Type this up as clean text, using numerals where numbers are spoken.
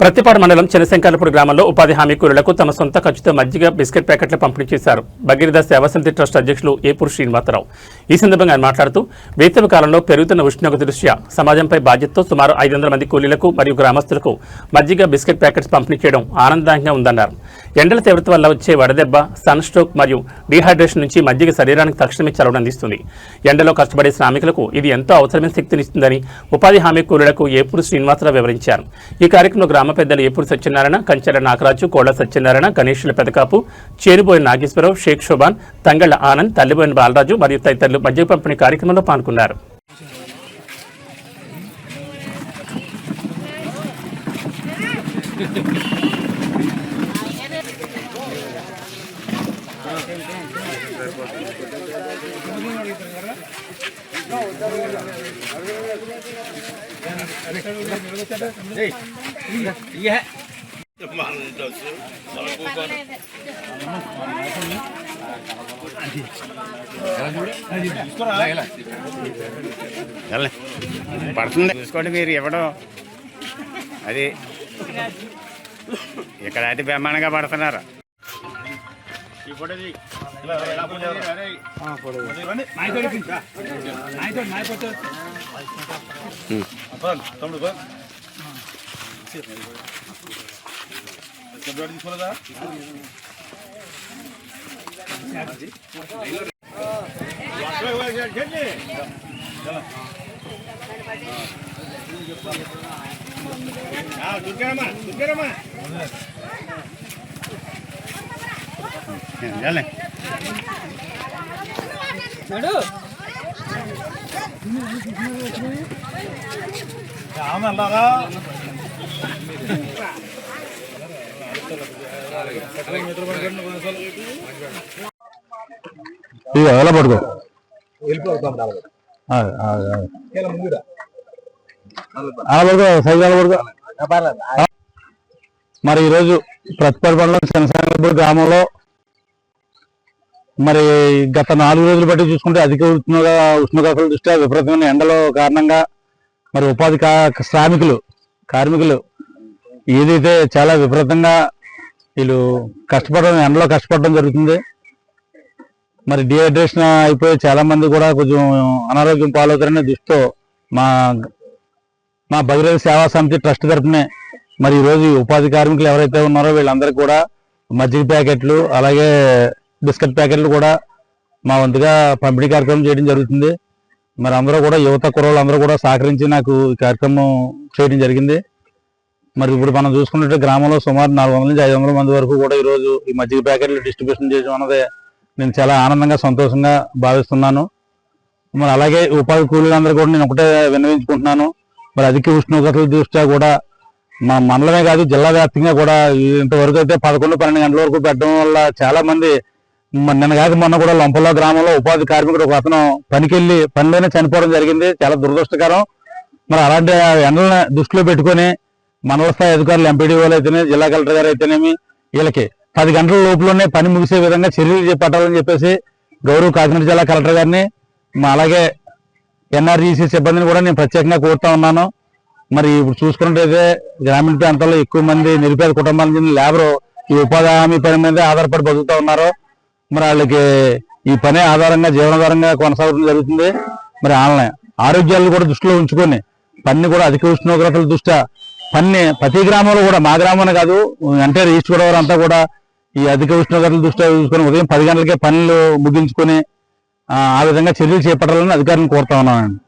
ప్రతిపాడు మండలం చినశంకర్లపూడి గ్రామంలో ఉపాధి హామీ కూలీలకు తమ సొంత ఖర్చుతో మజ్జిగ బిస్కెట్ ప్యాకెట్లు పంపిణీ చేశారు. భగీరథ సేవా సమితి ట్రస్ట్ అధ్యక్షులు ఏపూరు శ్రీనివాసరావు ఈ సందర్భంగా ఆయన మాట్లాడుతూ వేసవి కాలంలో పెరుగుతున్న ఉష్ణోగ్రత దృష్ట్యా సమాజంపై బాధ్యతతో సుమారు 500 మంది కూలీలకు మరియు గ్రామస్తులకు మజ్జిగ బిస్కెట్ ప్యాకెట్స్ పంపిణీ చేయడం ఆనందంగా ఉందన్నారు. ఎండల తీవ్రత వల్ల వచ్చే వడదెబ్బ, సన్ స్ట్రోక్ మరియు డీహైడ్రేషన్ నుంచి మజ్జిగ శరీరానికి తక్షణమే చలవడం అందిస్తుంది. ఎండలో కష్టపడే శ్రామికులకు ఇది ఎంతో అవసరమైన శక్తినిస్తుందని ఉపాధి హామీ కూలీలకు ఏపూరు శ్రీనివాసరావు వివరించారు. ఈ కార్యక్రమంలో గ్రామ పెద్దలు ఏపూరు సత్యనారాయణ, కంచెల నాగరాజు, కోళ్ల సత్యనారాయణ, గణేశుల పెదకాపు, చేరుబోయిన నాగేశ్వరరావు, షేక్ శోభాన్, తంగళ్ల ఆనంద్, తల్లిబోయిన బాలరాజు మరియు తదితరులు మజ్జిగ పంపిణీ కార్యక్రమంలో పాల్గొన్నారు. పడుతుంది చూసుకోండి మీరు ఇవ్వడం అది ఇక్కడ అయితే బ్రహ్మాండంగా పడుతున్నారు. ఎలా పడుకో మరి ఈరోజు ప్రతిపాడు మండలం చినశంకర్లపూడి గ్రామంలో మరి గత 4 రోజులు బట్టి చూసుకుంటే అధిక ఉష్ణోగ్రతల దృష్ట్యా విపరీతమైన ఎండల కారణంగా మరి ఉపాధి కార్మికులు ఏదైతే చాలా విపరీతంగా వీళ్ళు ఎండలో కష్టపడడం జరుగుతుంది. మరి డిహైడ్రేషన్ అయిపోయి చాలా మంది కూడా కొంచెం అనారోగ్యం పాలవుతారనే దృష్టితో మా భగీరథ సేవా సమితి ట్రస్ట్ తరఫునే మరి ఈరోజు ఉపాధి కార్మికులు ఎవరైతే ఉన్నారో వీళ్ళందరికీ కూడా మజ్జిగ ప్యాకెట్లు అలాగే బిస్కెట్ ప్యాకెట్లు కూడా మా వంతుగా పంపిణీ కార్యక్రమం చేయడం జరుగుతుంది. మరి అందరూ కూడా యువత కుర్రోళ్ళు అందరూ కూడా సహకరించి నాకు ఈ కార్యక్రమం చేయడం జరిగింది. మరి ఇప్పుడు మనం చూసుకున్నట్టు గ్రామంలో సుమారు 400 నుంచి 500 మంది వరకు కూడా ఈరోజు ఈ మజ్జిగ ప్యాకెట్లు డిస్ట్రిబ్యూషన్ చేయడం అన్నది నేను చాలా ఆనందంగా సంతోషంగా భావిస్తున్నాను. మరి అలాగే ఉపాధి కూలీలందరూ కూడా నేను ఒకటే విన్నవించుకుంటున్నాను. మరి అధిక ఉష్ణోగ్రతల దృష్ట్యా కూడా మా మండలమే కాదు జిల్లా వ్యాప్తంగా కూడా ఇంతవరకు అయితే 11-12 గంటల వరకు పెట్టడం వల్ల చాలా మంది నిన్న కాక మొన్న కూడా లంపల్లో గ్రామంలో ఉపాధి కార్మికుడు ఒక అతను పనికెళ్ళి పనిలోనే చనిపోవడం జరిగింది. చాలా దురదృష్టకరం. మరి అలాంటి ఎండలను దృష్టిలో పెట్టుకొని మండల స్థాయి అధికారులు ఎంపీడీఓలు అయితేనే జిల్లా కలెక్టర్ గారు అయితేనేమి వీళ్ళకి 10 గంటల లోపులోనే పని ముగిసే విధంగా చర్యలు చేపట్టాలని చెప్పేసి గౌరవ కాకినాడ జిల్లా కలెక్టర్ గారిని అలాగే ఎన్ఆర్జీసీ సిబ్బందిని కూడా నేను ప్రత్యేకంగా కోరుతా ఉన్నాను. మరి ఇప్పుడు చూసుకున్నట్టయితే గ్రామీణ ప్రాంతాల్లో ఎక్కువ మంది నిరుపేద కుటుంబాల నుంచి లేబరు ఈ ఉపాధి హామీ పని మీద ఆధారపడి బతుకుతూ ఉన్నారు. మరి వాళ్ళకి ఈ పనే జీవనాధారంగా కొనసాగడం జరుగుతుంది. మరి వాళ్ళని ఆరోగ్యాలను కూడా దృష్టిలో ఉంచుకొని పని కూడా అధిక ఉష్ణోగ్రతల దృష్ట్యా ప్రతి గ్రామంలో కూడా మా గ్రామం కాదు అంటే ఈస్ట్ గోదావరి అంతా కూడా ఈ అధిక ఉష్ణోగ్రతల దృష్ట్యా చూసుకొని ఉదయం 10 గంటలకే పనులు ముగించుకొని ఆ విధంగా చర్యలు చేపట్టాలని అధికారులను కోరుతా ఉన్నానండి.